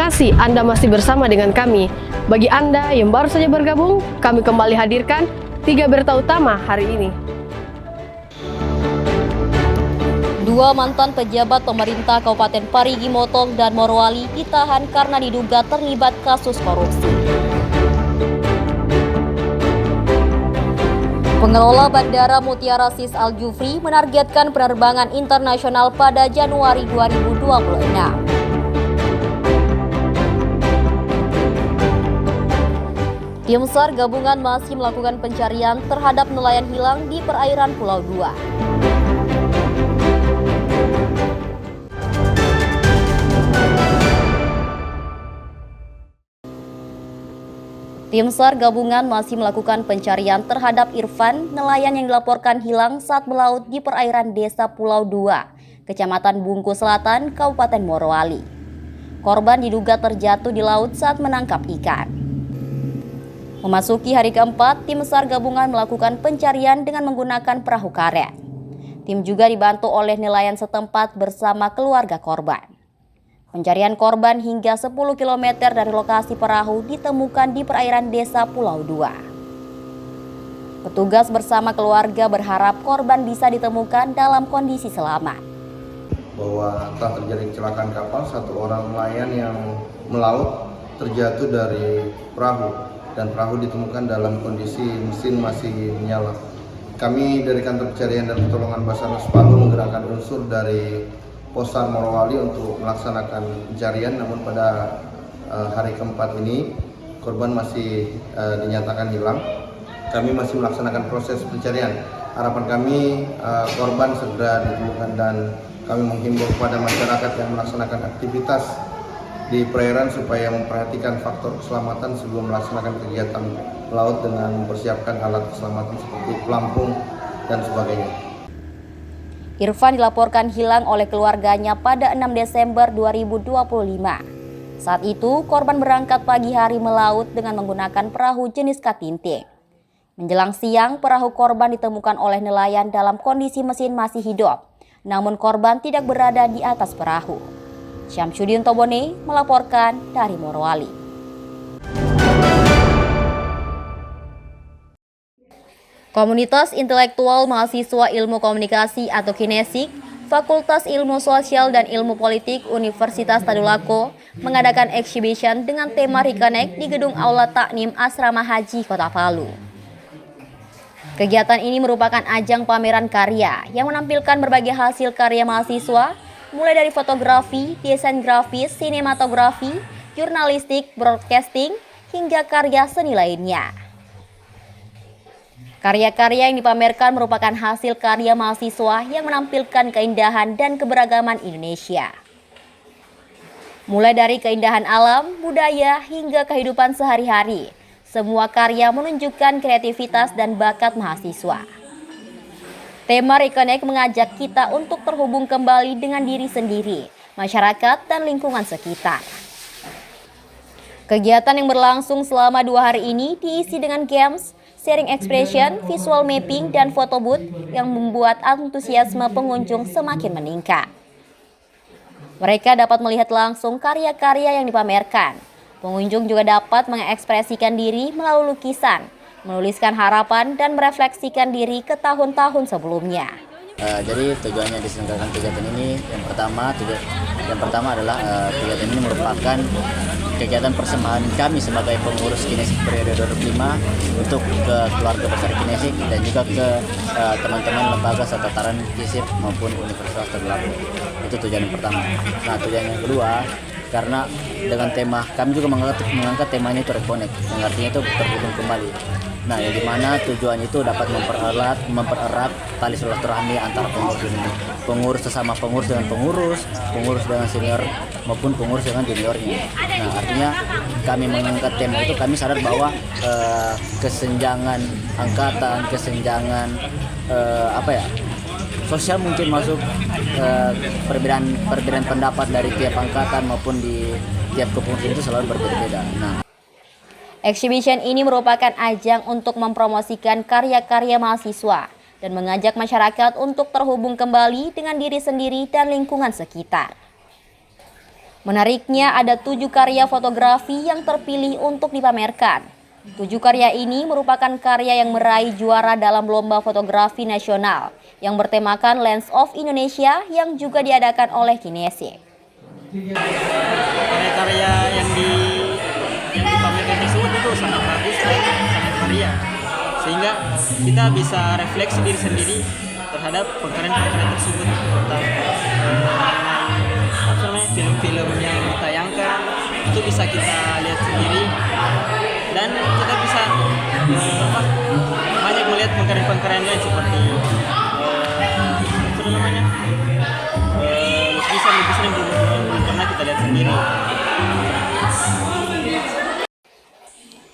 kasih Anda masih bersama dengan kami. Bagi Anda yang baru saja bergabung, kami kembali hadirkan 3 berita utama hari ini. Dua mantan pejabat pemerintah Kabupaten Parigi Motong dan Morowali ditahan karena diduga terlibat kasus korupsi. Pengelola Bandara Mutiara Sis Al Jufri menargetkan penerbangan internasional pada Januari 2026. Tim SAR gabungan masih melakukan pencarian terhadap nelayan hilang di perairan Pulau Dua. Tim SAR gabungan masih melakukan pencarian terhadap Irfan, nelayan yang dilaporkan hilang saat melaut di perairan Desa Pulau Dua, Kecamatan Bungku Selatan, Kabupaten Morowali. Korban diduga terjatuh di laut saat menangkap ikan. Memasuki hari keempat, tim SAR gabungan melakukan pencarian dengan menggunakan perahu karet. Tim juga dibantu oleh nelayan setempat bersama keluarga korban. Pencarian korban hingga 10 km dari lokasi perahu ditemukan di perairan Desa Pulau Dua. Petugas bersama keluarga berharap korban bisa ditemukan dalam kondisi selamat. Bahwa telah terjadi kecelakaan kapal, satu orang nelayan yang melaut terjatuh dari perahu dan perahu ditemukan dalam kondisi mesin masih menyala. Kami dari Kantor Pencarian dan Pertolongan Basarnas Palu menggerakkan unsur dari Posar Morowali untuk melaksanakan pencarian, namun pada hari keempat ini korban masih dinyatakan hilang. Kami masih melaksanakan proses pencarian. Harapan kami korban segera ditemukan dan kami menghimbau kepada masyarakat yang melaksanakan aktivitas di perairan supaya memperhatikan faktor keselamatan sebelum melaksanakan kegiatan laut dengan mempersiapkan alat keselamatan seperti pelampung dan sebagainya. Irfan dilaporkan hilang oleh keluarganya pada 6 Desember 2025. Saat itu, korban berangkat pagi hari melaut dengan menggunakan perahu jenis katinting. Menjelang siang, perahu korban ditemukan oleh nelayan dalam kondisi mesin masih hidup, namun korban tidak berada di atas perahu. Syamsuddin Tobone melaporkan dari Morowali. Komunitas Intelektual Mahasiswa Ilmu Komunikasi atau Kinesik, Fakultas Ilmu Sosial dan Ilmu Politik Universitas Tadulako mengadakan exhibition dengan tema Reconnect di Gedung Aula Taknim Asrama Haji Kota Palu. Kegiatan ini merupakan ajang pameran karya yang menampilkan berbagai hasil karya mahasiswa, mulai dari fotografi, desain grafis, sinematografi, jurnalistik, broadcasting, hingga karya seni lainnya. Karya-karya yang dipamerkan merupakan hasil karya mahasiswa yang menampilkan keindahan dan keberagaman Indonesia. Mulai dari keindahan alam, budaya, hingga kehidupan sehari-hari, semua karya menunjukkan kreativitas dan bakat mahasiswa. Tema Reconnect mengajak kita untuk terhubung kembali dengan diri sendiri, masyarakat, dan lingkungan sekitar. Kegiatan yang berlangsung selama 2 hari ini diisi dengan games, sharing expression, visual mapping, dan foto booth yang membuat antusiasme pengunjung semakin meningkat. Mereka dapat melihat langsung karya-karya yang dipamerkan. Pengunjung juga dapat mengekspresikan diri melalui lukisan, menuliskan harapan, dan merefleksikan diri ke tahun-tahun sebelumnya. Jadi tujuannya diselenggarakan kegiatan ini yang pertama adalah kegiatan ini merupakan kegiatan persembahan kami sebagai pengurus Kinesik periode 2005 untuk ke keluarga besar Kinesik dan juga ke teman-teman lembaga serta tataran FISIP maupun Universitas Tadulako. Itu tujuan yang pertama. Nah, tujuan yang kedua, karena dengan tema kami juga mengangkat temanya itu Reconnect, yang artinya itu terhubung kembali. Nah, yang dimana tujuan itu dapat mempererat tali silaturahmi antara pengurus sesama pengurus dengan pengurus dengan senior maupun pengurus dengan juniornya. Nah, artinya kami mengangkat tema itu, kami sadar bahwa kesenjangan angkatan, kesenjangan sosial mungkin masuk perbedaan pendapat dari tiap angkatan maupun di tiap kepengurusan itu selalu berbeda-beda. Nah, exhibition ini merupakan ajang untuk mempromosikan karya-karya mahasiswa dan mengajak masyarakat untuk terhubung kembali dengan diri sendiri dan lingkungan sekitar. Menariknya ada 7 karya fotografi yang terpilih untuk dipamerkan. 7 karya ini merupakan karya yang meraih juara dalam lomba fotografi nasional yang bertemakan Lens of Indonesia yang juga diadakan oleh Kinesik. Karya-karya yang dipamerkan tersebut itu sangat bagus dan sangat karya, sehingga kita bisa refleksi diri sendiri terhadap pengkaryan-pengkaryan tersebut tentang film-film yang ditayangkan itu bisa kita lihat sendiri dan kita bisa banyak melihat pengkaryan-pengkaryan lain seperti lukisan-lukisan yang belum pernah kita lihat sendiri.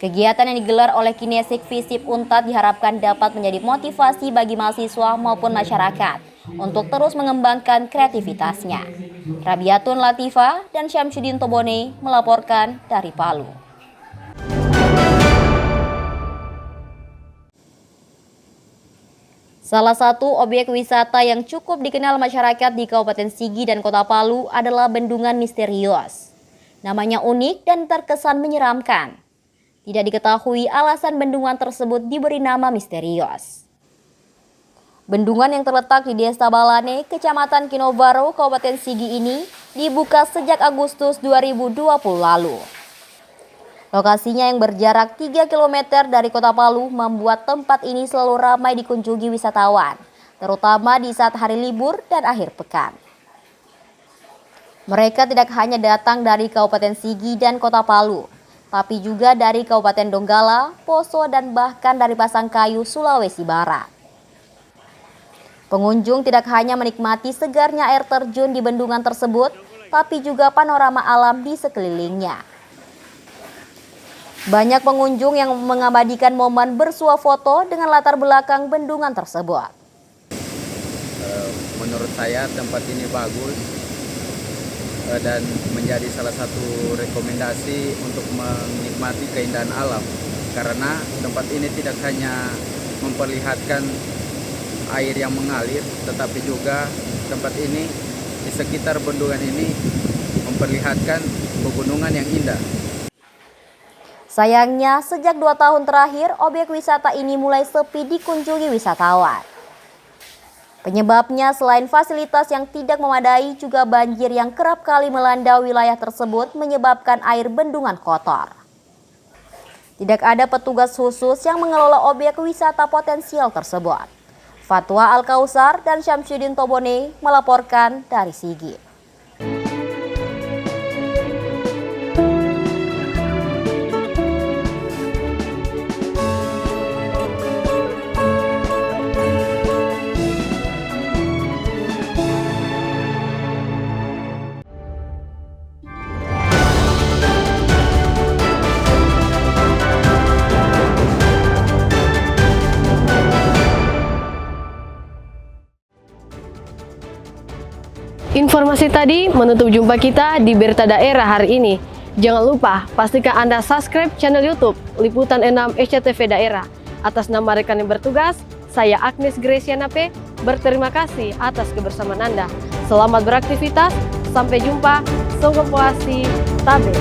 Kegiatan yang digelar oleh Kinesik Visip Unpad diharapkan dapat menjadi motivasi bagi mahasiswa maupun masyarakat untuk terus mengembangkan kreativitasnya. Rabiatun Latifah dan Syamsuddin Tobone melaporkan dari Palu. Salah satu objek wisata yang cukup dikenal masyarakat di Kabupaten Sigi dan Kota Palu adalah Bendungan Misterius. Namanya unik dan terkesan menyeramkan. Tidak diketahui alasan bendungan tersebut diberi nama misterius. Bendungan yang terletak di Desa Balane, Kecamatan Kinobaro, Kabupaten Sigi ini dibuka sejak Agustus 2020 lalu. Lokasinya yang berjarak 3 km dari Kota Palu membuat tempat ini selalu ramai dikunjungi wisatawan, terutama di saat hari libur dan akhir pekan. Mereka tidak hanya datang dari Kabupaten Sigi dan Kota Palu, tapi juga dari Kabupaten Donggala, Poso, dan bahkan dari Pasangkayu, Sulawesi Barat. Pengunjung tidak hanya menikmati segarnya air terjun di bendungan tersebut, tapi juga panorama alam di sekelilingnya. Banyak pengunjung yang mengabadikan momen bersuah foto dengan latar belakang bendungan tersebut. Menurut saya tempat ini bagus dan menjadi salah satu rekomendasi untuk menikmati keindahan alam, karena tempat ini tidak hanya memperlihatkan air yang mengalir, tetapi juga tempat ini di sekitar bendungan ini memperlihatkan pegunungan yang indah. Sayangnya, sejak 2 tahun terakhir, objek wisata ini mulai sepi dikunjungi wisatawan. Penyebabnya selain fasilitas yang tidak memadai, juga banjir yang kerap kali melanda wilayah tersebut menyebabkan air bendungan kotor. Tidak ada petugas khusus yang mengelola objek wisata potensial tersebut. Fatwa Al-Kausar dan Syamsuddin Tobone melaporkan dari Sigi. Informasi tadi menutup jumpa kita di Berita Daerah hari ini. Jangan lupa, pastikan Anda subscribe channel YouTube Liputan 6 SCTV Daerah. Atas nama rekan yang bertugas, saya Agnes Gresiana P. Berterima kasih atas kebersamaan Anda. Selamat beraktivitas, sampai jumpa, Songko Puasi, Tabe.